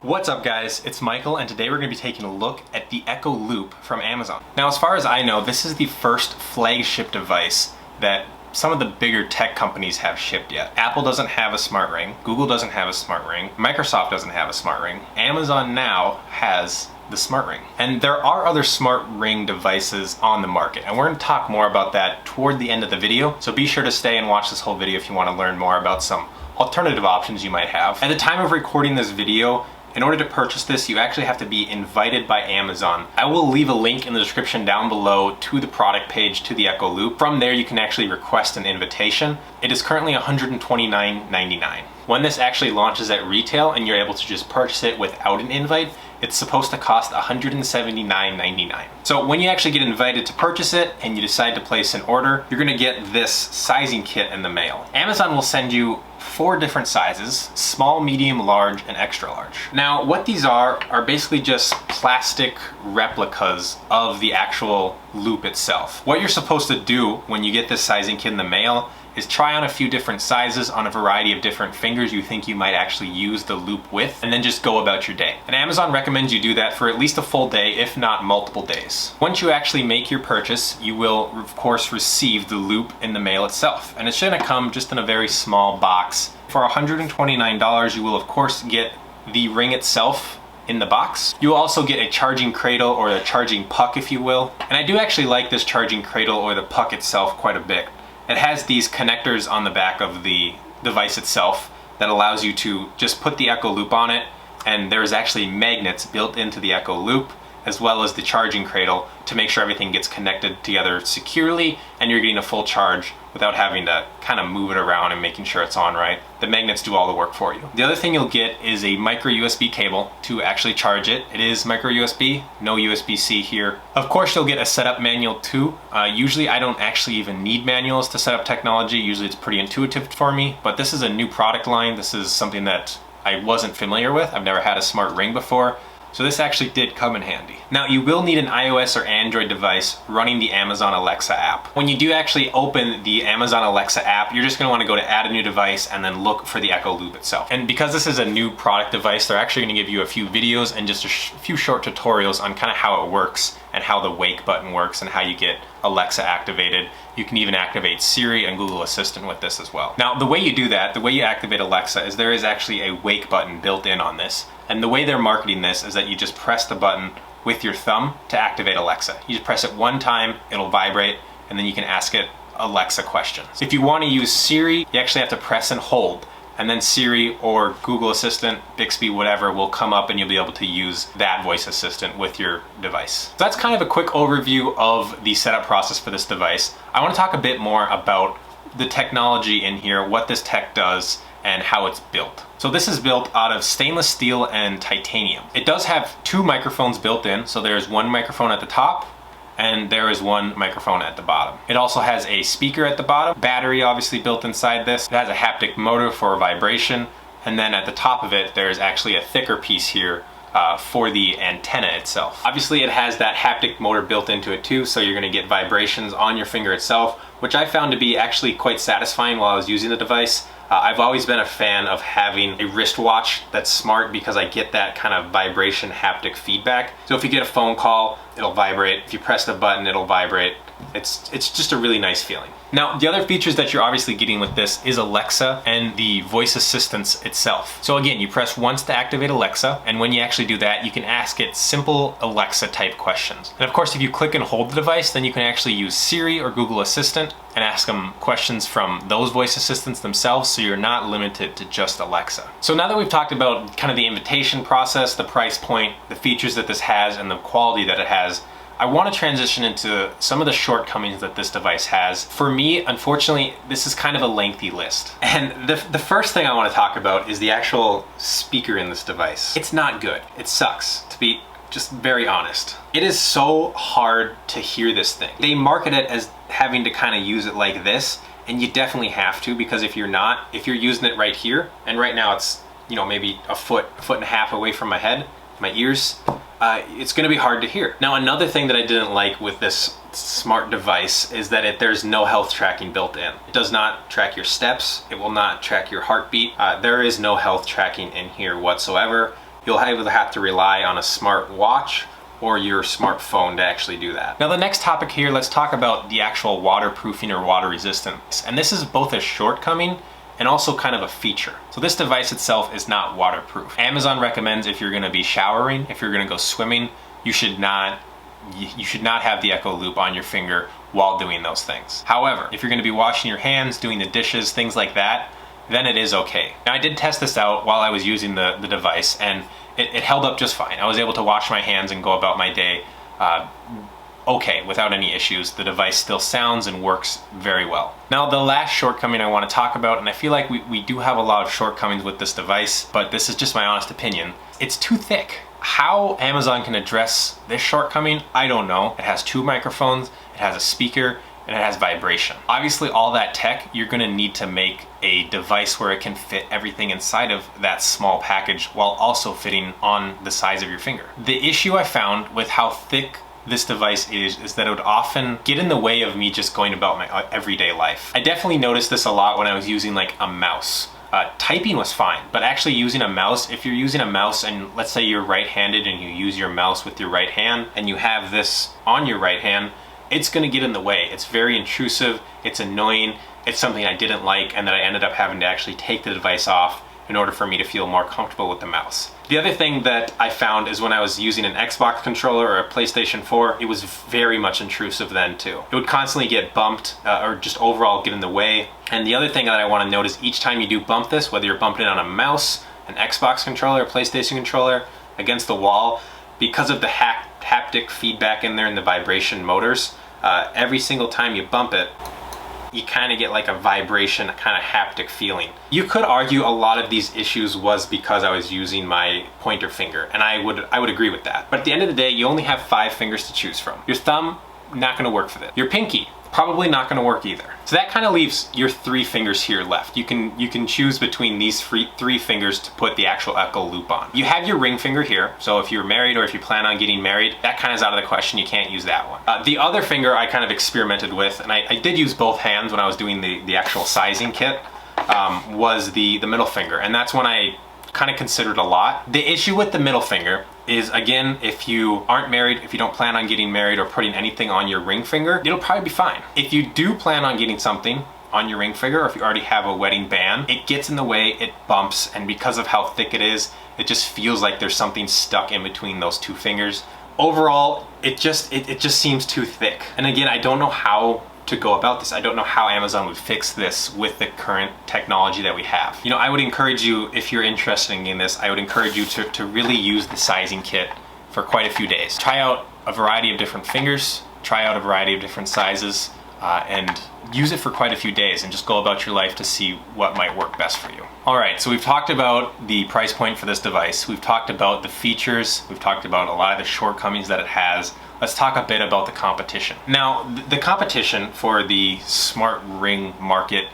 What's up guys, it's Michael and today we're going to be taking a look at the Echo Loop from Amazon. Now as far as I know, this is the first flagship device that some of the bigger tech companies have shipped yet. Apple doesn't have a smart ring, Google doesn't have a smart ring, Microsoft doesn't have a smart ring, Amazon now has the smart ring. And there are other smart ring devices on the market, and we're going to talk more about that toward the end of the video, so be sure to stay and watch this whole video if you want to learn more about some alternative options you might have. At the time of recording this video, in order to purchase this, you actually have to be invited by Amazon. I will leave a link in the description down below to the product page to the Echo Loop. From there, you can actually request an invitation. It is currently $129.99. When this actually launches at retail and you're able to just purchase it without an invite, it's supposed to cost $179.99. So when you actually get invited to purchase it and you decide to place an order, you're gonna get this sizing kit in the mail. Amazon will send you 4 different sizes: small, medium, large, and extra large. Now what these are basically just plastic replicas of the actual loop itself. What you're supposed to do when you get this sizing kit in the mail is try on a few different sizes on a variety of different fingers you think you might actually use the loop with, and then just go about your day. And Amazon recommends you do that for at least a full day, if not multiple days. Once you actually make your purchase, you will of course receive the loop in the mail itself. And it's gonna come just in a very small box. For $129, you will of course get the ring itself in the box. You will also get a charging cradle, or a charging puck if you will. And I do actually like this charging cradle or the puck itself quite a bit. It has these connectors on the back of the device itself that allows you to just put the Echo Loop on it, and there's actually magnets built into the Echo Loop as well as the charging cradle to make sure everything gets connected together securely and you're getting a full charge without having to kind of move it around and making sure it's on right. The magnets do all the work for you. The other thing you'll get is a micro USB cable to actually charge it. It is micro USB, no USB-C here. Of course you'll get a setup manual too. Usually I don't actually even need manuals to set up technology. Usually it's pretty intuitive for me, but this is a new product line. This is something that I wasn't familiar with. I've never had a smart ring before. So this actually did come in handy. Now you will need an iOS or Android device running the Amazon Alexa app. When you do actually open the Amazon Alexa app, you're just gonna wanna go to add a new device and then look for the Echo Loop itself. And because this is a new product device, they're actually gonna give you a few videos and just a few short tutorials on kind of how it works and how the wake button works and how you get Alexa activated. You can even activate Siri and Google Assistant with this as well. Now the way you do that, the way you activate Alexa, is there is actually a wake button built in on this. And the way they're marketing this is that you just press the button with your thumb to activate Alexa. You just press it one time, it'll vibrate, and then you can ask it Alexa questions. If you want to use Siri, you actually have to press and hold, and then Siri or Google Assistant, Bixby, whatever, will come up and you'll be able to use that voice assistant with your device. So that's kind of a quick overview of the setup process for this device. I want to talk a bit more about the technology in here, what this tech does, and how it's built. So this is built out of stainless steel and titanium. It does have 2 microphones built in, so there's one microphone at the top and there is one microphone at the bottom. It also has a speaker at the bottom, battery obviously built inside this. It has a haptic motor for vibration, and then at the top of it there's actually a thicker piece here for the antenna itself. Obviously it has that haptic motor built into it too, so you're gonna get vibrations on your finger itself, which I found to be actually quite satisfying while I was using the device. I've always been a fan of having a wristwatch that's smart because I get that kind of vibration haptic feedback. So if you get a phone call, it'll vibrate. If you press the button, it'll vibrate. It's just a really nice feeling. Now, the other features that you're obviously getting with this is Alexa and the voice assistance itself. So again, you press once to activate Alexa, and when you actually do that, you can ask it simple Alexa type questions. And of course, if you click and hold the device, then you can actually use Siri or Google Assistant and ask them questions from those voice assistants themselves, so you're not limited to just Alexa. So now that we've talked about kind of the invitation process, the price point, the features that this has, and the quality that it has, I want to transition into some of the shortcomings that this device has. For me, unfortunately, this is kind of a lengthy list. And the first thing I want to talk about is the actual speaker in this device. It's not good. It sucks, to be just very honest. It is so hard to hear this thing. They market it as having to kind of use it like this, and you definitely have to, because if you're not, if you're using it right here, and right now it's, you know, maybe a foot and a half away from my head, my ears, it's going to be hard to hear. Now, another thing that I didn't like with this smart device is that there's no health tracking built in. It does not track your steps. It will not track your heartbeat. There is no health tracking in here whatsoever. you'll either have to rely on a smart watch or your smartphone to actually do that. Now the next topic here, let's talk about the actual waterproofing or water resistance. And this is both a shortcoming and also kind of a feature. So this device itself is not waterproof. Amazon recommends if you're gonna be showering, if you're gonna go swimming, you should not have the Echo Loop on your finger while doing those things. However, if you're gonna be washing your hands, doing the dishes, things like that, then it is okay. Now I did test this out while I was using the device, and it held up just fine. I was able to wash my hands and go about my day okay, without any issues. The device still sounds and works very well. Now the last shortcoming I want to talk about, and I feel like we do have a lot of shortcomings with this device, but this is just my honest opinion, it's too thick. How Amazon can address this shortcoming, I don't know. It has 2 microphones, it has a speaker, and it has vibration. Obviously all that tech, you're gonna need to make a device where it can fit everything inside of that small package while also fitting on the size of your finger. The issue I found with how thick this device is that it would often get in the way of me just going about my everyday life. I definitely noticed this a lot when I was using like a mouse. Typing was fine, but actually using a mouse, if you're using a mouse and let's say you're right-handed and you use your mouse with your right hand and you have this on your right hand, it's gonna get in the way. It's very intrusive, it's annoying, it's something I didn't like, and that I ended up having to actually take the device off in order for me to feel more comfortable with the mouse. The other thing that I found is when I was using an Xbox controller or a PlayStation 4, it was very much intrusive then too. It would constantly get bumped or just overall get in the way. And the other thing that I want to note is each time you do bump this, whether you're bumping it on a mouse, an Xbox controller, a PlayStation controller, against the wall, because of the haptic feedback in there and the vibration motors, every single time you bump it, you kind of get like a vibration, kind of haptic feeling. You could argue a lot of these issues was because I was using my pointer finger, and I would agree with that. But at the end of the day, you only have 5 fingers to choose from. Your thumb, not gonna work for this. Your pinky, probably not gonna work either. So that kind of leaves your 3 fingers here left. You can choose between these 3 fingers to put the actual Echo Loop on. You have your ring finger here, so if you're married or if you plan on getting married, that kind of is out of the question. You can't use that one. The other finger I kind of experimented with, and I did use both hands when I was doing the actual sizing kit, was the middle finger, and that's one I kind of considered a lot. The issue with the middle finger is, again, if you aren't married, if you don't plan on getting married or putting anything on your ring finger, it'll probably be fine. If you do plan on getting something on your ring finger, or if you already have a wedding band, it gets in the way, it bumps, and because of how thick it is, it just feels like there's something stuck in between those 2 fingers. Overall, it just seems too thick. And again, I don't know how to go about this. I don't know how Amazon would fix this with the current technology that we have. You know, I would encourage you, if you're interested in this, I would encourage you to really use the sizing kit for quite a few days. Try out a variety of different fingers, try out a variety of different sizes, and use it for quite a few days and just go about your life to see what might work best for you. All right, so we've talked about the price point for this device. We've talked about the features. We've talked about a lot of the shortcomings that it has. Let's talk a bit about the competition. Now, the competition for the smart ring market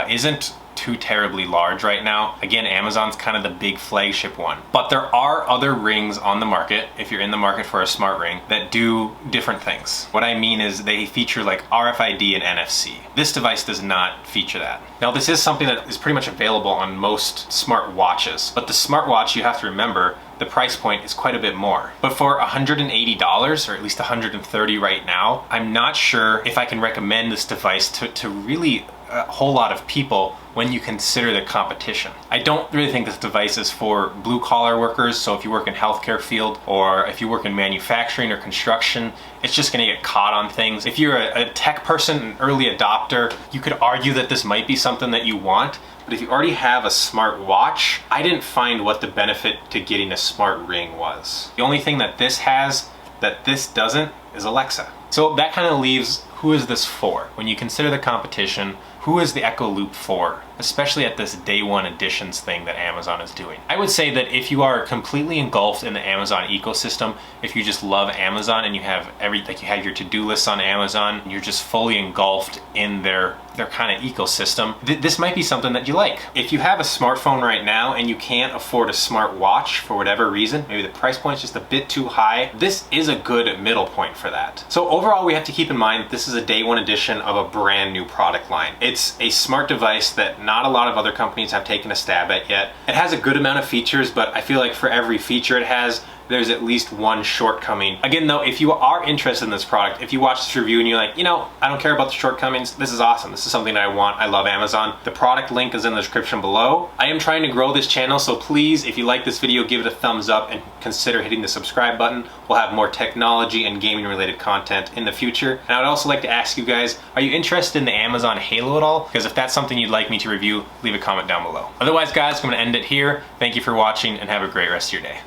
isn't too terribly large right now. Again, Amazon's kind of the big flagship one. But there are other rings on the market, if you're in the market for a smart ring, that do different things. What I mean is they feature like RFID and NFC. This device does not feature that. Now, this is something that is pretty much available on most smart watches, but the smartwatch, you have to remember, the price point is quite a bit more. But for $180, or at least $130 right now, I'm not sure if I can recommend this device to really a whole lot of people when you consider the competition. I don't really think this device is for blue collar workers, so if you work in healthcare field or if you work in manufacturing or construction, it's just gonna get caught on things. If you're a tech person, an early adopter, you could argue that this might be something that you want, but if you already have a smart watch, I didn't find what the benefit to getting a smart ring was. The only thing that this has that this doesn't is Alexa. So that kind of leaves, who is this for? When you consider the competition, who is the Echo Loop for? Especially at this day one editions thing that Amazon is doing. I would say that if you are completely engulfed in the Amazon ecosystem, if you just love Amazon and you have like you have your to-do lists on Amazon, and you're just fully engulfed in their kind of ecosystem, this might be something that you like. If you have a smartphone right now and you can't afford a smart watch for whatever reason, maybe the price point's just a bit too high, this is a good middle point for that. So overall, we have to keep in mind that this is a day one edition of a brand new product line. It's a smart device that not a lot of other companies have taken a stab at yet. It has a good amount of features, but I feel like for every feature it has, there's at least one shortcoming. Again though, if you are interested in this product, if you watch this review and you're like, you know, I don't care about the shortcomings, this is awesome. This is something I want. I love Amazon. The product link is in the description below. I am trying to grow this channel, so please, if you like this video, give it a thumbs up and consider hitting the subscribe button. We'll have more technology and gaming related content in the future. And I would also like to ask you guys, are you interested in the Amazon Halo at all? Because if that's something you'd like me to review, leave a comment down below. Otherwise guys, I'm gonna end it here. Thank you for watching and have a great rest of your day.